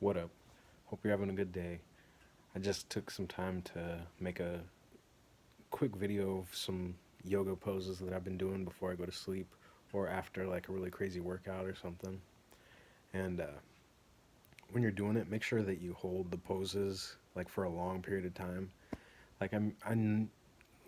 What up? Hope you're having a good day. I just took some time to make a quick video of some yoga poses that I've been doing before I go to sleep or after like a really crazy workout or something. And when you're doing it, make sure that you hold the poses like for a long period of time. I'm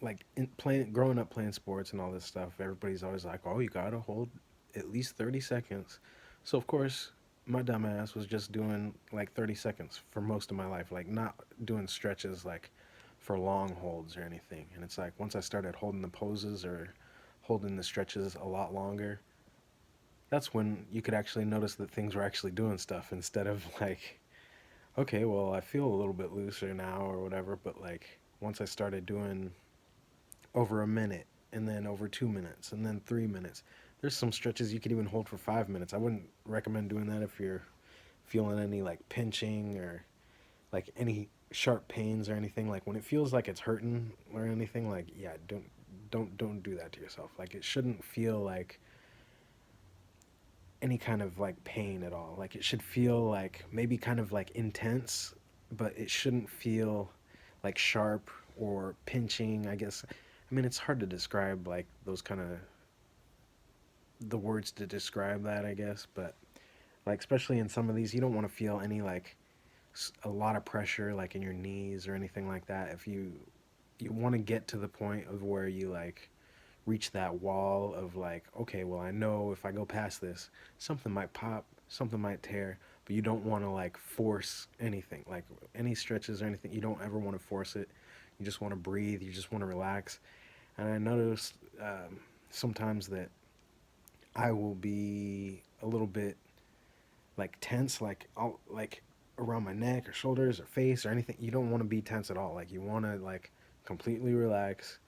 like playing growing up playing sports and all this stuff. Everybody's always like, "Oh, you gotta hold at least 30 seconds." So of course, my dumb ass was just doing like 30 seconds for most of my life, like not doing stretches like for long holds or anything. And it's like once I started holding the poses or holding the stretches a lot longer, that's when you could actually notice that things were actually doing stuff instead of like, okay, well, I feel a little bit looser now or whatever, but like once I started doing over a minute and then over 2 minutes and then 3 minutes. There's some stretches you can even hold for 5 minutes. I wouldn't recommend doing that if you're feeling any like pinching or like any sharp pains or anything. Like when it feels like it's hurting or anything, like yeah, don't do that to yourself. Like it shouldn't feel like any kind of like pain at all. Like it should feel like maybe kind of like intense, but it shouldn't feel like sharp or pinching, I guess. I mean, it's hard to describe like those kind of the words to describe that, I guess, but like especially in some of these, you don't want to feel any like a lot of pressure like in your knees or anything like that. If you want to get to the point of where you like reach that wall of like, okay, well, I know if I go past this, something might pop, something might tear, but you don't want to like force anything, like any stretches or anything. You don't ever want to force it. You just want to breathe. You just want to relax. And I noticed sometimes that I will be a little bit like tense, like I'll like around my neck or shoulders or face or anything. You don't want to be tense at all. Like you want to like completely relax.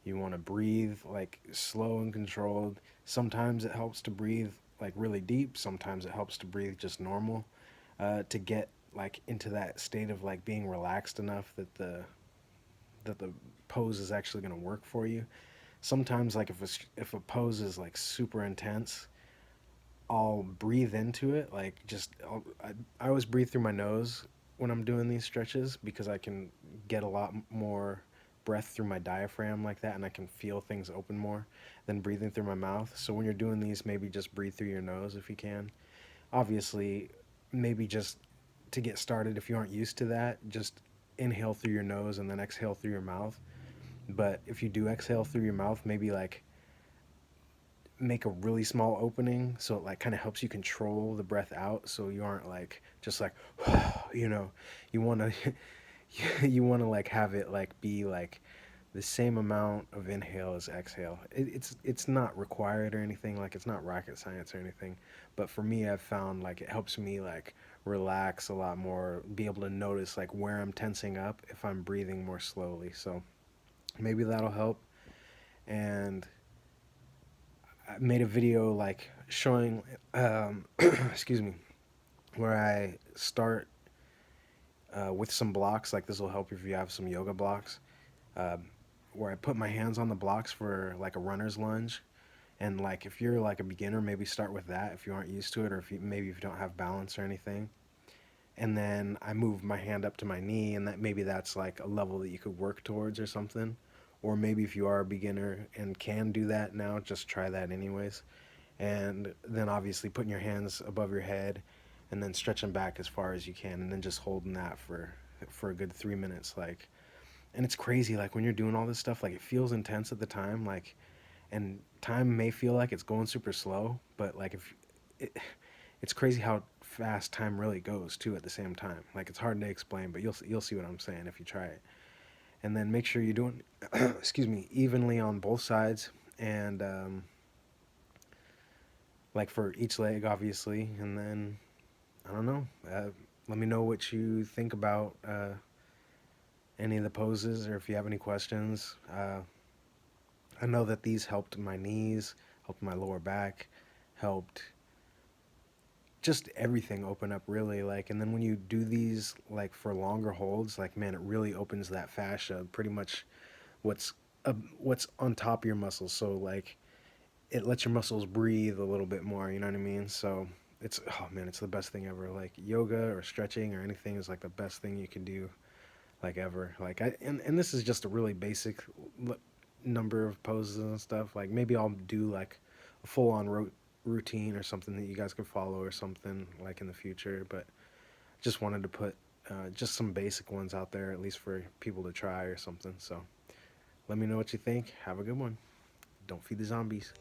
You want to breathe like slow and controlled. Sometimes it helps to breathe like really deep. Sometimes it helps to breathe just normal to get like into that state of like being relaxed enough that the pose is actually going to work for you. Sometimes like if a pose is like super intense, I'll breathe into it. Like I always breathe through my nose when I'm doing these stretches because I can get a lot more breath through my diaphragm like that, and I can feel things open more than breathing through my mouth. So when you're doing these, maybe just breathe through your nose if you can. Obviously, maybe just to get started, if you aren't used to that, just inhale through your nose and then exhale through your mouth. But if you do exhale through your mouth, maybe like make a really small opening so it like kind of helps you control the breath out so you aren't like just like you know you want to you want to like have it like be like the same amount of inhale as exhale. It's not required or anything, like it's not rocket science or anything, but for me I've found like it helps me like relax a lot more, be able to notice like where I'm tensing up if I'm breathing more slowly. So maybe that'll help. And I made a video like showing, excuse me, where I start with some blocks. Like this will help if you have some yoga blocks. Um, where I put my hands on the blocks for like a runner's lunge. And like if you're like a beginner, maybe start with that if you aren't used to it, or if you, maybe if you don't have balance or anything. And then I move my hand up to my knee, and that maybe that's like a level that you could work towards or something. Or maybe if you are a beginner and can do that now, just try that anyways. And then obviously putting your hands above your head and then stretching back as far as you can and then just holding that for a good 3 minutes like. And it's crazy like when you're doing all this stuff, like it feels intense at the time, like, and time may feel like it's going super slow, but like if it, it's crazy how fast time really goes too at the same time. Like it's hard to explain, but you'll see what I'm saying if you try it. And then make sure you're doing excuse me, evenly on both sides. And like for each leg obviously. And then I don't know. Let me know what you think about any of the poses, or if you have any questions. I know that these helped my knees, helped my lower back, helped just everything open up really. Like, and then when you do these like for longer holds, like man, it really opens that fascia. Pretty much what's what's on top of your muscles. So like it lets your muscles breathe a little bit more. You know what I mean? So it's, oh man, it's the best thing ever. Like yoga or stretching or anything is like the best thing you can do like ever. Like and this is just a really basic number of poses and stuff. Like maybe I'll do like a full on routine or something that you guys can follow or something like in the future. But just wanted to put just some basic ones out there at least for people to try or something. So let me know what you think. Have a good one. Don't feed the zombies.